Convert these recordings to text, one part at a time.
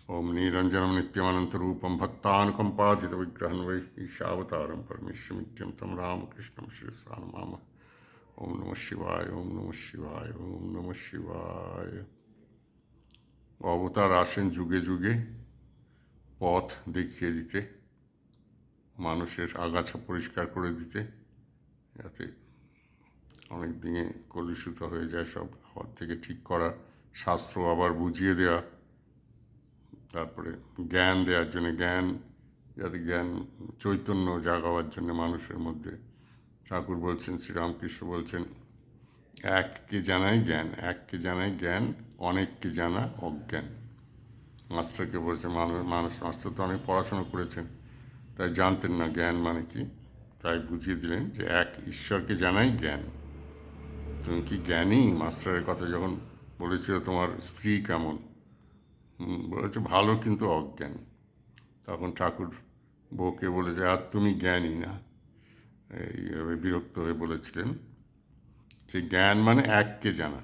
ओम निरंजनम नित्यमनंतरूपम भक्तानुकंपाजितविग्रहं वै ईशावतारं परमेश्वरमित्यं तं रामकृष्णं शिरसा नमामः। ओम नमः शिवाय, ओम नमः शिवाय, ओम नमः शिवाय। অবতার আসেন যুগে যুগে পথ দেখিয়ে দিতে, মানুষের আগাছা পরিষ্কার করে দিতে, যাতে অনেক দিনে কলুষিত হয়ে যায় সব, আবার থেকে ঠিক করা, শাস্ত্র আবার বুঝিয়ে দেওয়া, তারপরে জ্ঞান দেওয়ার জন্য, যাতে জ্ঞান চৈতন্য জাগাবার জন্য মানুষের মধ্যে। ঠাকুর বলছেন, শ্রীরামকৃষ্ণ বলছেন, এককে জানাই জ্ঞান, এককে জানাই জ্ঞান, অনেককে জানা অজ্ঞান। মাস্টারকে বলছে, মাস্টার তো অনেক পড়াশোনা করেছেন, তাই জানতেন না জ্ঞান মানে কি, তাই বুঝিয়ে দিলেন যে এক ঈশ্বরকে জানাই জ্ঞান। তুমি কি জ্ঞানী? মাস্টারের কথা যখন বলেছিল তোমার স্ত্রী কেমন, বলেছে ভালো কিন্তু অজ্ঞান। তখন ঠাকুর বউকে বলেছে, আর তুমি জ্ঞানী না, এইভাবে বিরক্ত হয়ে বলেছিলেন যে জ্ঞান মানে এককে জানা।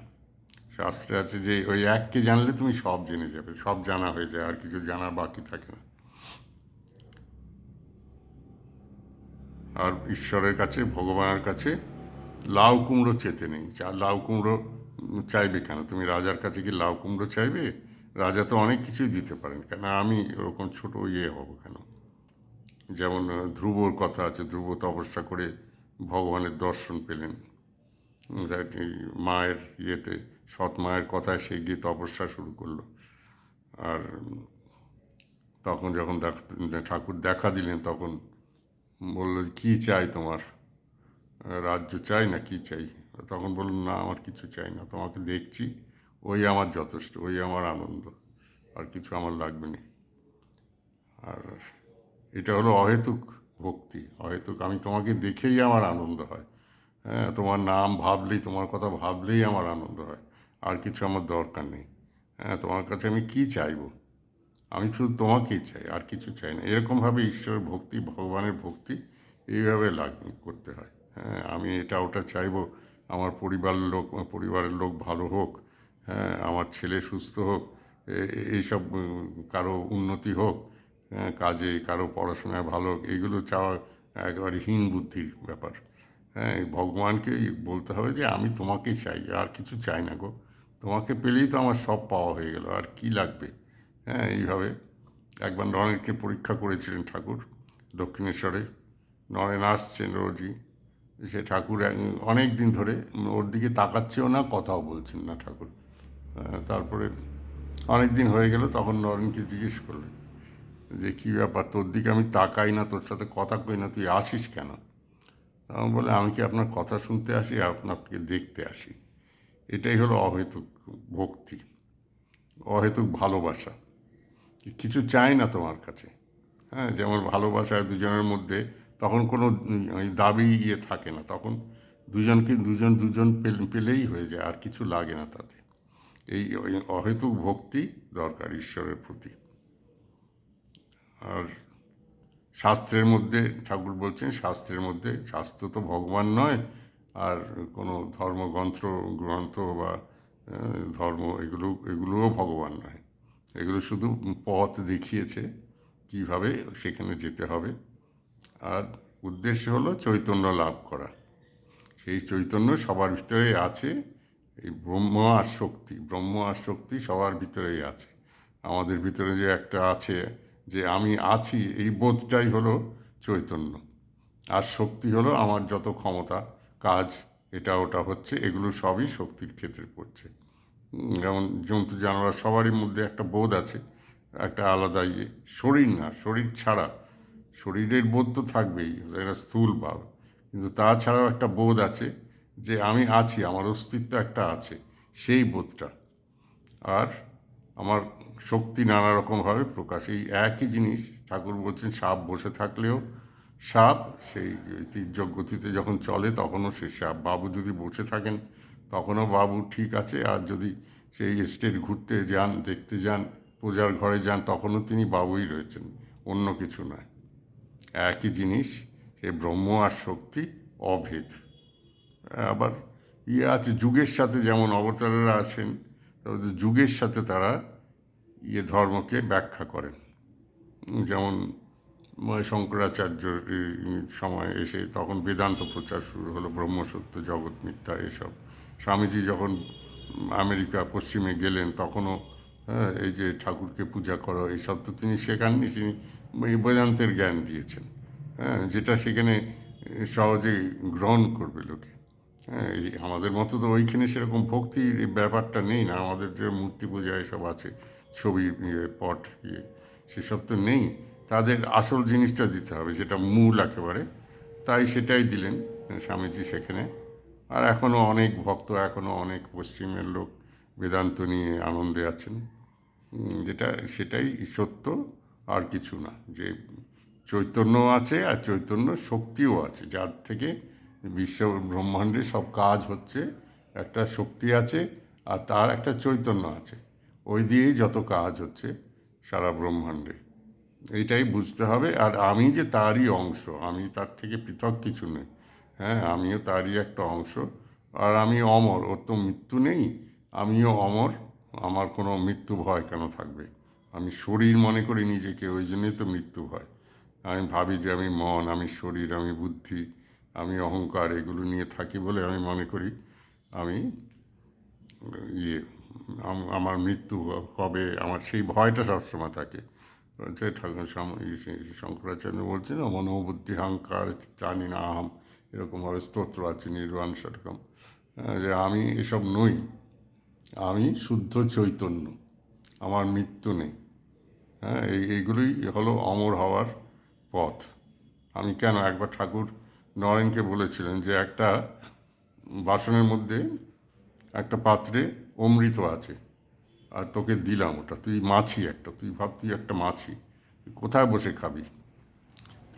শাস্ত্রে আছে যে ওই এককে জানলে তুমি সব জেনে যাবে, সব জানা হয়ে যায়, আর কিছু জানার বাকি থাকে না। আর ঈশ্বরের কাছে, ভগবানের কাছে লাউ কুমড়ো চেতে নেই। লাউ কুমড়ো চাইবে কেন? তুমি রাজার কাছে কি লাউ কুমড়ো চাইবে? রাজা তো অনেক কিছুই দিতে পারেন, কেন আমি ওরকম ছোট হব কেন? যেমন ধ্রুবর কথা আছে, ধ্রুব তপস্যা করে ভগবানের দর্শন পেলেন। মায়ের সৎ মায়ের কথায় সে গিয়ে তপস্যা শুরু করলো। আর তখন যখন ঠাকুর দেখা দিলেন, তখন বললো, কি চাই তোমার? রাজ্য চাই না কি চাই? তখন বললেন, না আমার কিছু চাই না, তোমাকে দেখছি ওই আমার যথেষ্ট, ওই আমার আনন্দ, আর কিছু আমার লাগবে না। আর এটা হলো অহেতুক ভক্তি, অহেতুক। আমি তোমাকে দেখেই আমার আনন্দ হয়, হ্যাঁ, তোমার নাম ভাবলেই, তোমার কথা ভাবলেই আমার আনন্দ হয়, আর কিছু আমার দরকার নেই। হ্যাঁ, তোমার কাছে আমি কি চাইবো? আমি শুধু তোমাকেই চাই, আর কিছু চাই না। এরকমভাবে ঈশ্বরের ভক্তি, ভগবানের ভক্তি এইভাবে করতে হয়। হ্যাঁ, আমি এটা ওটা চাইবো, আমার পরিবারের লোক ভালো হোক, হ্যাঁ, আমার ছেলে সুস্থ হোক, এইসব, কারো উন্নতি হোক, হ্যাঁ, কাজে কারো পড়াশোনায় ভালো হোক, এইগুলো চাওয়া একেবারে হীন বুদ্ধির ব্যাপার। হ্যাঁ, ভগবানকে বলতে হবে যে আমি তোমাকেই চাই, আর কিছু চাই না গো, তোমাকে পেলেই তো আমার সব পাওয়া হয়ে গেল, আর কি লাগবে? হ্যাঁ, এইভাবে একবার নরেনকে পরীক্ষা করেছিলেন ঠাকুর দক্ষিণেশ্বরে। নরেন আসছেন রোজই, সে ঠাকুর অনেক দিন ধরে ওর দিকে তাকাচ্ছেও না, কথাও বলছেন না ঠাকুর। তারপরে অনেক দিন হয়ে গেল, তখন নরেনকে জিজ্ঞেস করলেন যে কী ব্যাপার, তোর দিকে আমি তাকাই না, তোর সাথে কথা কই না, তুই আসিস কেন? তখন বলে, আমি কি আপনার কথা শুনতে আসি, আপনাকে দেখতে আসি। এটাই হলো অহেতুক ভক্তি, অহেতুক ভালোবাসা। কিছু চাই না তোমার কাছে। হ্যাঁ, যেমন ভালোবাসায় দুজনের মধ্যে তখন কোনো ওই দাবি থাকে না, তখন দুজন পেলেই হয়ে যায়, আর কিছু লাগে না তাতে। এই ওই অহেতুক ভক্তি দরকার ঈশ্বরের প্রতি। আর শাস্ত্রের মধ্যে ঠাকুর বলছেন, শাস্ত্রের মধ্যে, শাস্ত্র তো ভগবান নয়, আর কোনো গ্রন্থ বা ধর্ম, এগুলোও ভগবান নয়। এগুলো শুধু পথ দেখিয়েছে কিভাবে সেখানে যেতে হবে। আর উদ্দেশ্য হলো চৈতন্য লাভ করা। সেই চৈতন্য সবার ভিতরেই আছে। এই ব্রহ্ম আর শক্তি সবার ভিতরেই আছে। আমাদের ভিতরে যে একটা আছে, যে আমি আছি, এই বোধটাই হলো চৈতন্য। আর শক্তি হলো আমার যত ক্ষমতা, কাজ, এটা ওটা হচ্ছে, এগুলো সবই শক্তির ক্ষেত্রে পড়ছে। যেমন জন্তু জানোয়ার সবারই মধ্যে একটা বোধ আছে, একটা আলাদা শরীর না, শরীর ছাড়া, শরীরের বোধ তো থাকবেই, একটা স্থূল ভাব, কিন্তু তাছাড়াও একটা বোধ আছে যে আমি আছি, আমার অস্তিত্ব একটা আছে, সেই বোধটা। আর আমার শক্তি নানা রকমভাবে প্রকাশ। এই একই জিনিস ঠাকুর বলছেন, সাপ বসে থাকলেও সাপ, সেই তীর্যক গতিতে যখন চলে তখনও সে সাপ। বাবু যদি বসে থাকেন তখনও বাবু ঠিক আছে, আর যদি সেই এস্টেট ঘুরতে যান, দেখতে যান, পূজার ঘরে যান, তখনও তিনি বাবুই রয়েছেন, অন্য কিছু নয়। একই জিনিস, সে ব্রহ্ম আর শক্তি অভেদ। আবার আছে যুগের সাথে, যেমন অবতারেরা আছেন, যুগের সাথে তারা ধর্মকে ব্যাখ্যা করেন। যেমন শঙ্করাচার্যর সময় এসে তখন বেদান্ত প্রচার শুরু হলো, ব্রহ্মসত্য, জগৎ মিথ্যা, এসব। স্বামীজি যখন আমেরিকা পশ্চিমে গেলেন তখনও এই যে ঠাকুরকে পূজা করো এইসব তো তিনি শেখাননি, তিনি বেদান্তের জ্ঞান দিয়েছেন, যেটা সেখানে সহজেই গ্রহণ করবে লোকে। এই আমাদের মতো তো ওইখানে সেরকম ভক্তির ব্যাপারটা নেই না, আমাদের যে মূর্তি পূজা এসব আছে, ছবির পট সেসব তো নেই। তাদের আসল জিনিসটা দিতে হবে, যেটা মূল একেবারে, তাই সেটাই দিলেন স্বামীজি সেখানে। আর এখনও অনেক ভক্ত, এখনও অনেক পশ্চিমের লোক বেদান্ত নিয়ে আনন্দে আছেন, যেটা সেটাই সত্য, আর কিছু না। যে চৈতন্য আছে আর চৈতন্য শক্তিও আছে, যার থেকে বিশ্ব ব্রহ্মাণ্ডে সব কাজ হচ্ছে, একটা শক্তি আছে আর তার একটা চৈতন্য আছে, ওই দিয়েই যত কাজ হচ্ছে সারা ব্রহ্মাণ্ডে, এইটাই বুঝতে হবে। আর আমি যে তারই অংশ, আমি তার থেকে পৃথক কিছু নই, আমিও তারই একটা অংশ। আর আমি অমর, ওর তো মৃত্যু নেই, আমিও অমর, আমার কোনো মৃত্যু ভয় কেন থাকবে? আমি শরীর মনে করি নিজেকে, ওই জন্যই তো মৃত্যু ভয়। আমি ভাবি যে আমি মন, আমি শরীর, আমি বুদ্ধি, আমি অহংকার, এগুলো নিয়ে থাকি বলে আমি মনে করি আমি ইয়ে আমার মৃত্যু হবে, আমার সেই ভয়টা সবসময় থাকে। ঠাকুর শঙ্করাচার্য বলছেন মনোবুদ্ধি অহংকার জানি না আহম, এরকমভাবে স্তোত্র আছে নির্বাণ সেরকম, যে আমি এসব নই, আমি শুদ্ধ চৈতন্য, আমার মৃত্যু নেই। এইগুলোই হলো অমর হওয়ার পথ। আমি কেন একবার ঠাকুর নরেনকে বলেছিলেন যে একটা বাসনের মধ্যে, একটা পাত্রে অমৃত আছে, আর তোকে দিলাম ওটা, তুই মাছি একটা, তুই ভাব তুই একটা মাছি, কোথায় বসে খাবি?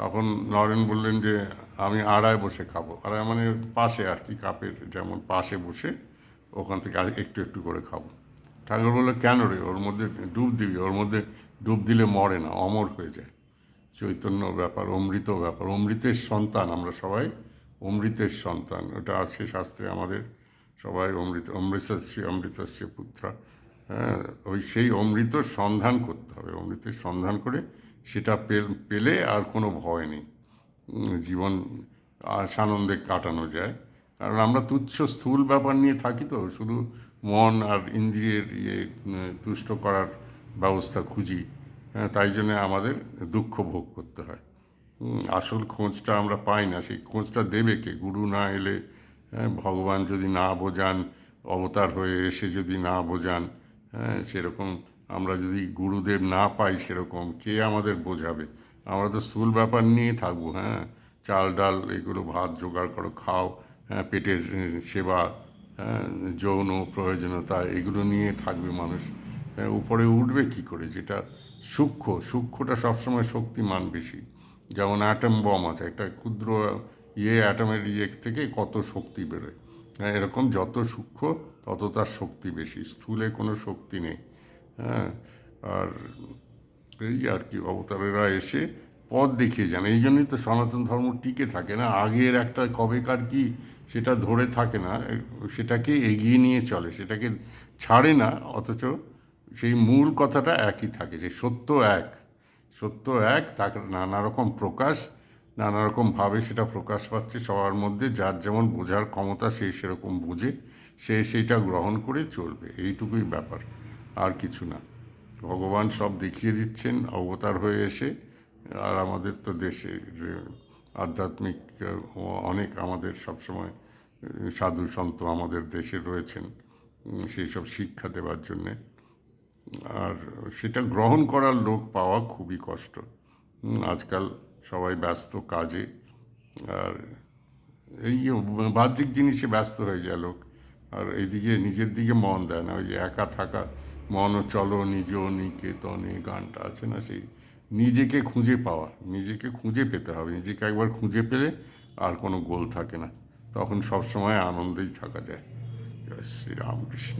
তখন নরেন বললেন যে আমি আড়ায় বসে খাবো, আড়ায় মানে পাশে আর কি, কাপের যেমন পাশে বসে ওখান থেকে একটু একটু করে খাবো। ঠাকুর বললো কেন রে, ওর মধ্যে ডুব দিবি, ওর মধ্যে ডুব দিলে মরে না, অমর হয়ে যায়। চৈতন্য ব্যাপার, অমৃত ব্যাপার, অমৃতের সন্তান আমরা সবাই, অমৃতের সন্তান, ওটা আছে শাস্ত্রে আমাদের, সবাই অমৃত, অমৃতস্য পুত্রা। ওই সেই অমৃত সন্ধান করতে হবে, অমৃতের সন্ধান করে সেটা পেলে আর কোনো ভয় নেই, জীবন সানন্দে কাটানো যায়। কারণ আমরা তুচ্ছ স্থূল ব্যাপার নিয়ে থাকি তো, শুধু মন আর ইন্দ্রিয়ের তুষ্ট করার ব্যবস্থা খুঁজি, তাই জন্যে আমাদের দুঃখ ভোগ করতে হয়। আসল খোঁজটা আমরা পাই না, সেই খোঁজটা দেবে কে? গুরু না এলে, ভগবান যদি না বোঝান, অবতার হয়ে এসে যদি না বোঝান, সেরকম আমরা যদি গুরুদেব না পাই, সেরকম কে আমাদের বোঝাবে? আমরা তো স্থূল ব্যাপার নিয়েই থাকবো, চাল ডাল এগুলো, ভাত জোগাড় করো, খাও, পেটের সেবা, যৌন প্রয়োজনীয়তা, এগুলো নিয়ে থাকবে মানুষ। উপরে উঠবে কি করে? যেটা সূক্ষ্মটা সবসময় শক্তিমান বেশি। যেমন অ্যাটম বম আছে, একটা ক্ষুদ্র অ্যাটমের থেকে কত শক্তি বেরোয়, এরকম যত সূক্ষ্ম তত তার শক্তি বেশি, স্থূলে কোনো শক্তি নেই। আর এই আর কি, অবতারেরা এসে পথ দেখিয়ে যান, এই জন্যই তো সনাতন ধর্ম টিকে থাকে না, আগের একটা কবেকার কি সেটা ধরে থাকে না, সেটাকে এগিয়ে নিয়ে চলে, সেটাকে ছাড়ে না, অথচ সেই মূল কথাটা একই থাকে, যে সত্য এক, সত্য এক, তাকে নানা রকম প্রকাশ, নানা রকমভাবে সেটা প্রকাশ পাচ্ছে সবার মধ্যে, যার যেমন বোঝার ক্ষমতা সে সেরকম বোঝে, সে সেইটা গ্রহণ করে চলবে, এইটুকুই ব্যাপার, আর কিছু না। ভগবান সব দেখিয়ে দিচ্ছেন অবতার হয়ে এসে। আর আমাদের তো দেশে আধ্যাত্মিক অনেক, আমাদের সবসময় সাধু সন্ত আমাদের দেশে রয়েছেন সেই সব শিক্ষা দেওয়ার জন্যে, আর সেটা গ্রহণ করার লোক পাওয়া খুবই কষ্ট। আজকাল সবাই ব্যস্ত কাজে, আর এই বাহ্যিক জিনিসে ব্যস্ত হয়ে যায় লোক, আর এইদিকে নিজের দিকে মন দেয় না। ওই যে একা থাকা, মন চলো নিজ নিকেতনে গানটা আছে না, সেই নিজেকে খুঁজে পাওয়া, নিজেকে খুঁজে পেতে হবে, নিজেকে একবার খুঁজে পেলে আর কোনো গোল থাকে না, তখন সবসময় আনন্দেই থাকা যায়। জয় শ্রী রামকৃষ্ণ।